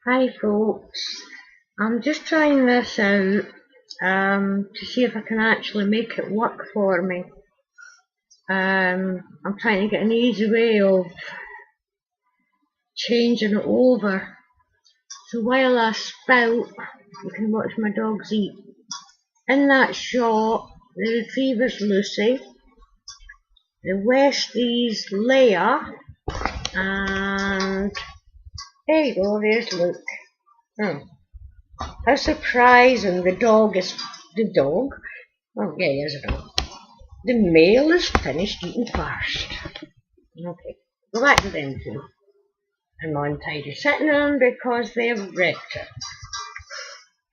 Hi folks, I'm just trying this out to see if I can actually make it work for me. I'm trying to get an easy way of changing it over. So while I spout, you can watch my dogs eat. In that shot, the retriever's Lucy, the Westie's Leia, and there you go, there's Luke. How surprising, the dog is the dog. Oh yeah, he is a dog. The male is finished eating first. Okay, go back to them two. I'm untidy sitting on because they've wrecked it.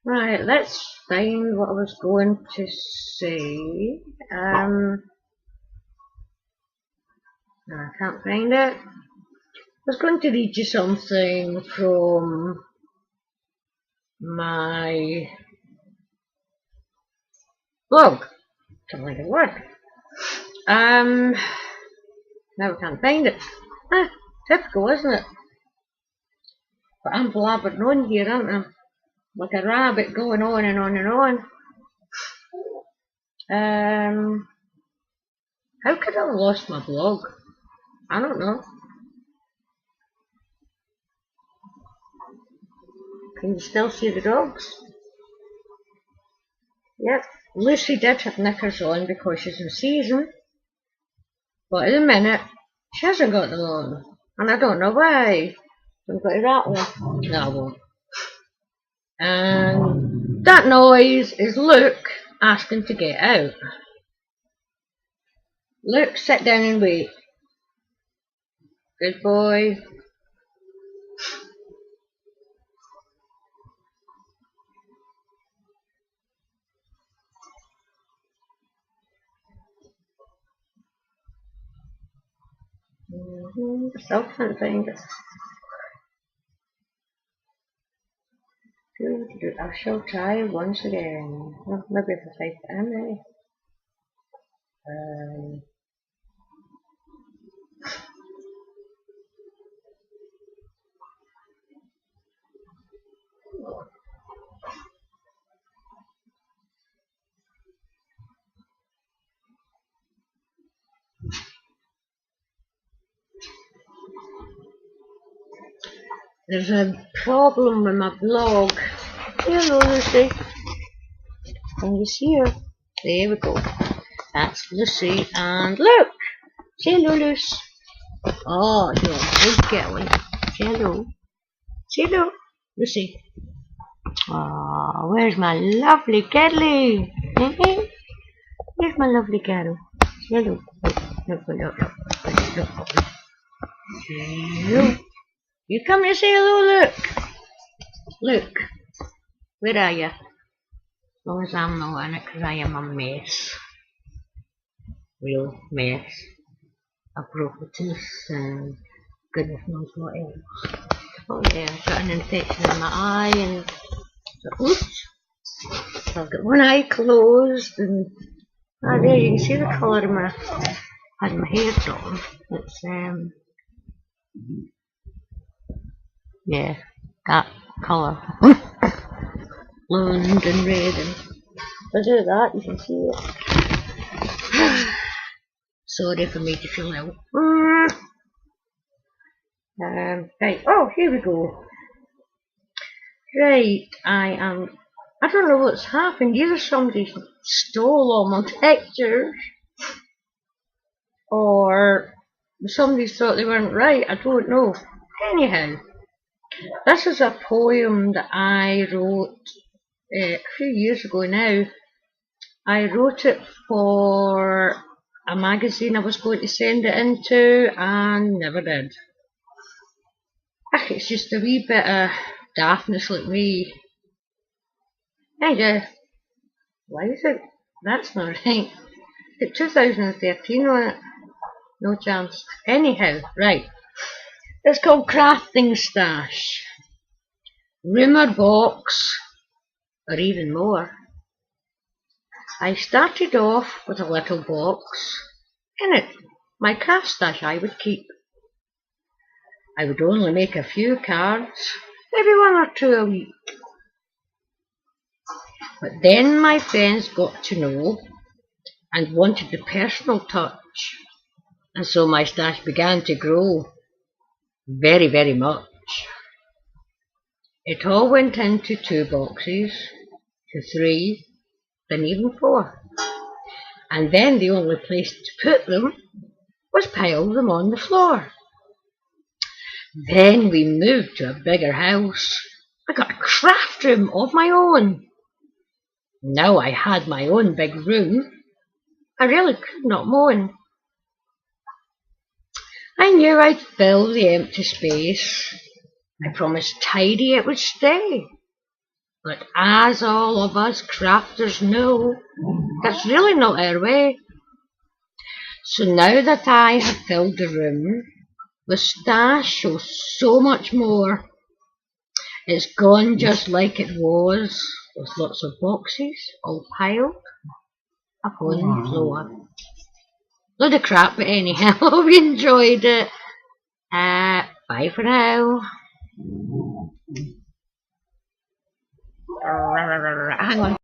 Right, let's find what I was going to say. I can't find it. I was going to read you something from my blog. Something like a word. Now I can't find it. Typical, isn't it? But I'm blabbering on here, aren't I? Like a rabbit going on and on and on. How could I have lost my blog? I don't know. Can you still see the dogs? Yep. Lucy did have knickers on because she's in season. But in a minute, she hasn't got them on. And I don't know why. So I'm going to rattle her. No, I won't. And that noise is Luke asking to get out. Luke, sit down and wait. Good boy. Still can't find it. I shall try once again. Well, maybe if I type it in, There's a problem with my blog. Hello, Lucy. Can you see her? There we go. That's Lucy and Luke. Say hello, Lucy. Oh, you're a big girl. Say hello. Say hello, Lucy. Oh, where's my lovely Kelly? Where's my lovely girl? Say hello. Look. Hello. You come here, say hello, Luke. Luke, where are you? As long as I'm not in it, because I am a mess. Real mess. I broke a tooth and goodness knows what else. Oh yeah, I've got an infection in my eye and so, oops. So I've got one eye closed and there you can see the colour of my hair done. It's yeah, that colour. Blonde and red, and if I do that you can see it. Sorry for making you feel ill. Right, oh here we go. Right, I don't know what's happened. Either somebody stole all my pictures or somebody thought they weren't right, I don't know. Anyhow, this is a poem that I wrote a few years ago now. I wrote it for a magazine I was going to send it into and never did. It's just a wee bit of daftness like me. Why is it? That's not right. It's 2013 on it. No chance. Anyhow, right. It's called Crafting Stash. Rumour box, or even more. I started off with a little box. In it, my craft stash I would keep. I would only make a few cards, maybe one or two a week. But then my friends got to know and wanted the personal touch, and so my stash began to grow very, very much. It all went into 2 boxes, to 3, then even 4. And then the only place to put them was pile them on the floor. Then we moved to a bigger house. I got a craft room of my own. Now I had my own big room. I really could not moan. I knew I'd fill the empty space. I promised tidy it would stay. But as all of us crafters know, that's really not our way. So now that I have filled the room, the stash shows so much more. It's gone just like it was, with lots of boxes all piled up on the floor. Load of crap, but anyhow, hope you enjoyed it. Bye for now. Hang on.